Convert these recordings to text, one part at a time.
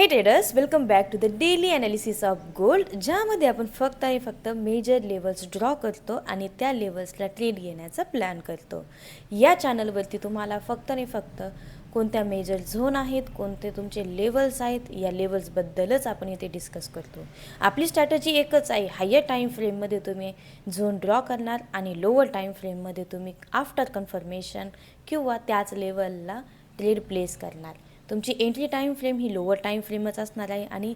हे traders, welcome back to the daily analysis of gold, ज्यामध्ये आपण फक्त मेजर लेवल्स ड्रॉ करतो आणि त्या लेवल्सला ट्रेड घेण्याचा प्लॅन करतो. या चॅनलवरती तुम्हाला फक्त कोणत्या मेजर झोन आहेत, कोणते तुमचे लेवल्स आहेत, या लेवल्सबद्दलच आपण इथे डिस्कस करतो. आपली स्ट्रॅटजी एकच आहे, हायर टाईम फ्रेममध्ये तुम्ही झोन ड्रॉ करणार आणि लोअर टाईम फ्रेममध्ये तुम्ही आफ्टर कन्फर्मेशन किंवा त्याच लेवलला ट्रेड प्लेस करणार. तुमची एंट्री टाईम फ्रेम ही लोअर टाईम फ्रेमच असणार आहे आणि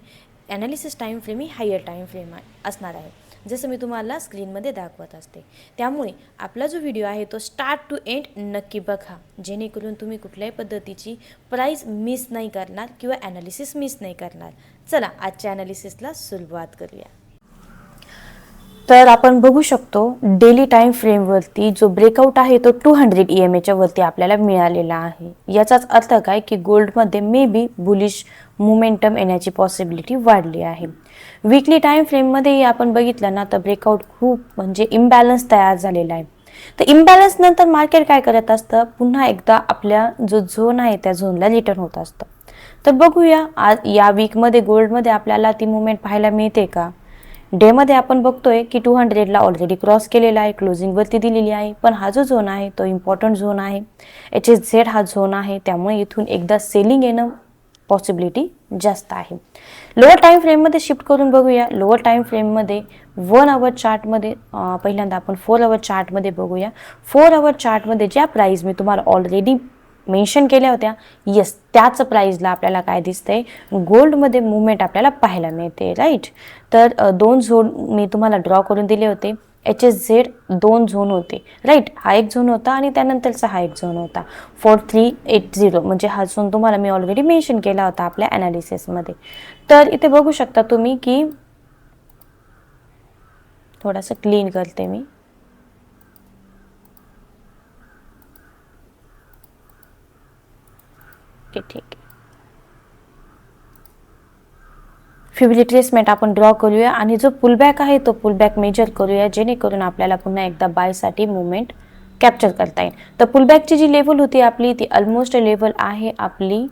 ॲनालिसिस टाईम फ्रेम ही हायर टाईम फ्रेम असणार आहे, जसं मी तुम्हाला स्क्रीनमध्ये दाखवत असते. त्यामुळे आपला जो व्हिडिओ आहे तो स्टार्ट टू एंड नक्की बघा, जेणेकरून तुम्ही कुठल्याही पद्धतीची प्राईस मिस नाही करणार किंवा ॲनालिसिस मिस नाही करणार. चला आजच्या ॲनालिसिसला सुरुवात करूया. तर आपण बघू शकतो डेली टाईम फ्रेमवरती जो ब्रेकआउट आहे तो 200 EMAच्या वरती आपल्याला मिळालेला आहे. याचाच अर्थ काय की गोल्डमध्ये मे बी बुलिश मोमेंटम येण्याची पॉसिबिलिटी वाढली आहे. वीकली टाईम फ्रेममध्येही आपण बघितलं ना तर ब्रेकआउट खूप म्हणजे इम्बॅलन्स तयार झालेला आहे. तर इम्बॅलन्स नंतर मार्केट काय करत असतं, पुन्हा एकदा आपल्या जो झोन आहे त्या झोनला रिटर्न होत असतं. तर बघूया आज या वीकमध्ये गोल्डमध्ये आपल्याला ती मुवमेंट पाहायला मिळते का. डेमध्ये आपण बघतोय की 200ला ऑलरेडी क्रॉस केलेला आहे, क्लोजिंगवरती दिलेली आहे. पण हा जो झोन आहे तो इम्पॉर्टंट झोन आहे, HSZ हा झोन आहे, त्यामुळे इथून एकदा सेलिंग येणं पॉसिबिलिटी जास्त आहे. लोअर टाईम फ्रेममध्ये शिफ्ट करून बघूया. लोअर टाईम फ्रेममध्ये 1 आवर चार्टमध्ये पहिल्यांदा आपण 4 आवर चार्टमध्ये बघूया. 4 आवर चार्टमध्ये ज्या प्राईस मी तुम्हाला ऑलरेडी मेन्शन केल्या होत्या, येस त्याच प्राईजला आपल्याला काय दिसतंय, गोल्डमध्ये मुवमेंट आपल्याला पाहायला मिळते, राईट. तर 2 झोन मी तुम्हाला ड्रॉ करून दिले होते. HSZ 2 झोन होते, राईट. हा एक झोन होता आणि त्यानंतरचा हा एक झोन होता 4380, म्हणजे हा झोन तुम्हाला मी ऑलरेडी मेन्शन केला होता आपल्या ॲनालिसिसमध्ये. तर इथे बघू शकता तुम्ही की थोडंसं क्लीन करते मी. ठीक आहे. फ्युबी रिट्रेसमेंट आपण ड्रॉ करूया आणि जो पुलबॅक आहे तो पुलबॅक मेजर करूया, जेणेकरून आपल्याला पुन्हा एकदा बायसाठी मुवमेंट कॅप्चर करता येईल. तर पुलबॅकची जी लेवल होती आपली ती ऑलमोस्ट लेवल आहे आपली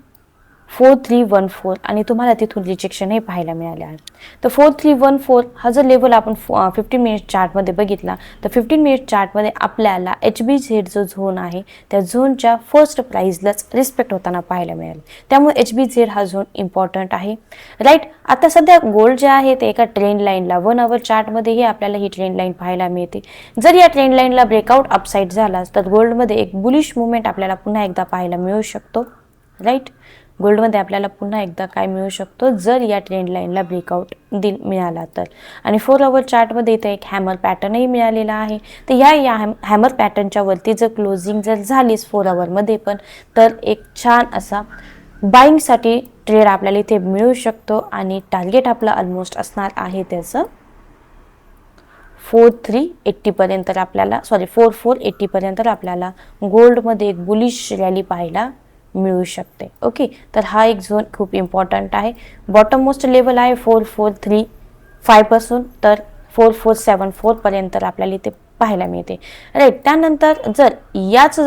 4314 आणि तुम्हाला तिथून रिजेक्शन हे पाहायला मिळाले आहे. तर 4314 हा जर लेवल आपण 15 मिनिट चार्टमध्ये बघितला तर 15 मिनिट चार्टमध्ये आपल्याला HBZ जो झोन आहे त्या झोनच्या फर्स्ट प्राईजलाच रिस्पेक्ट होताना पाहायला मिळाले. त्यामुळे HBZ हा झोन इम्पॉर्टंट आहे, राईट. आता सध्या गोल्ड जे आहे ते एका ट्रेंड लाईनला 1 आवर चार्टमध्येही आपल्याला ही ट्रेंड लाईन पाहायला मिळते. जर या ट्रेंड लाईनला ब्रेकआउट अपसाईड झाला तर गोल्डमध्ये एक बुलिश मुवमेंट आपल्याला पुन्हा एकदा पाहायला मिळू शकतो, राईट. गोल्डमध्ये आपल्याला पुन्हा एकदा काय मिळू शकतो, जर या ट्रेंड लाईनला ब्रेकआउट मिळाला तर. आणि 4 आवर चार्टमध्ये इथे एक हॅमर पॅटर्नही मिळालेला आहे. तर या हॅमर पॅटर्नच्या वरती जर क्लोजिंग जर झालीच 4 आवरमध्ये पण, तर एक छान असा बाईंगसाठी ट्रेड आपल्याला इथे मिळू शकतो आणि टार्गेट आपला ऑलमोस्ट असणार आहे त्याचं 4380 पर्यंत आपल्याला 4480 पर्यंत आपल्याला गोल्डमध्ये एक बुलिश रॅली पाहायला मिळू शकते. ओके, तर हा एक झोन खूप इम्पॉर्टंट आहे. बॉटम मोस्ट लेवल आहे 4435 पासून तर 4474 पर्यंत आपल्याला इथे पाहायला मिळते, राईट. त्यानंतर जर याच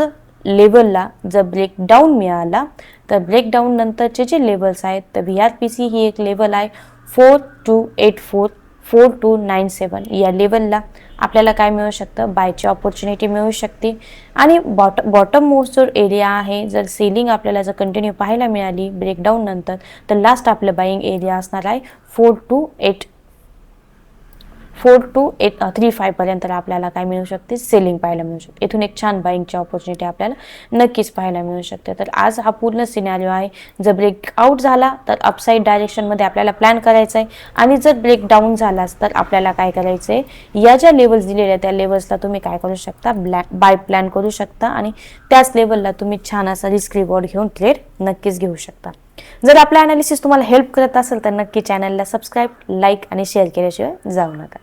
लेवलला जर ब्रेकडाऊन मिळाला तर ब्रेकडाऊन नंतरचे जे लेवल्स आहेत तर VRPC ही एक लेवल आहे 4284 4297. या लेवलला आपल्याला काय मिळू शकतं, बायची ऑपॉर्च्युनिटी मिळू शकते. आणि बॉटम मोस्ट जो एरिया आहे, जर सेलिंग आपल्याला जर कंटिन्यू पाहायला मिळाली ब्रेकडाऊन नंतर तर लास्ट आपलं बाईंग एरिया असणार आहे 4235 पर्यंत आपल्याला काय मिळू शकते, सेलिंग पाहायला मिळू शकते. इथून एक छान बाईंगची ऑपॉर्च्युनिटी आपल्याला नक्कीच पाहायला मिळू शकते. तर आज हा पूर्ण सिनारिओ आहे. जर ब्रेकआउट झाला तर अपसाईड डायरेक्शनमध्ये आपल्याला प्लॅन करायचा आहे आणि जर ब्रेकडाऊन झालाच तर आपल्याला काय करायचं आहे, या ज्या लेवल्स दिलेल्या त्या लेवल्सला तुम्ही काय करू शकता, बाय प्लॅन करू शकता आणि त्याच लेवलला तुम्ही छान असा रिस्क रिवॉर्ड घेऊन ट्रेड नक्कीच घेऊ शकता. जर आपला ॲनालिसिस तुम्हाला हेल्प करत असेल तर नक्की चॅनलला सबस्क्राईब, लाईक आणि शेअर केल्याशिवाय जाऊ नका.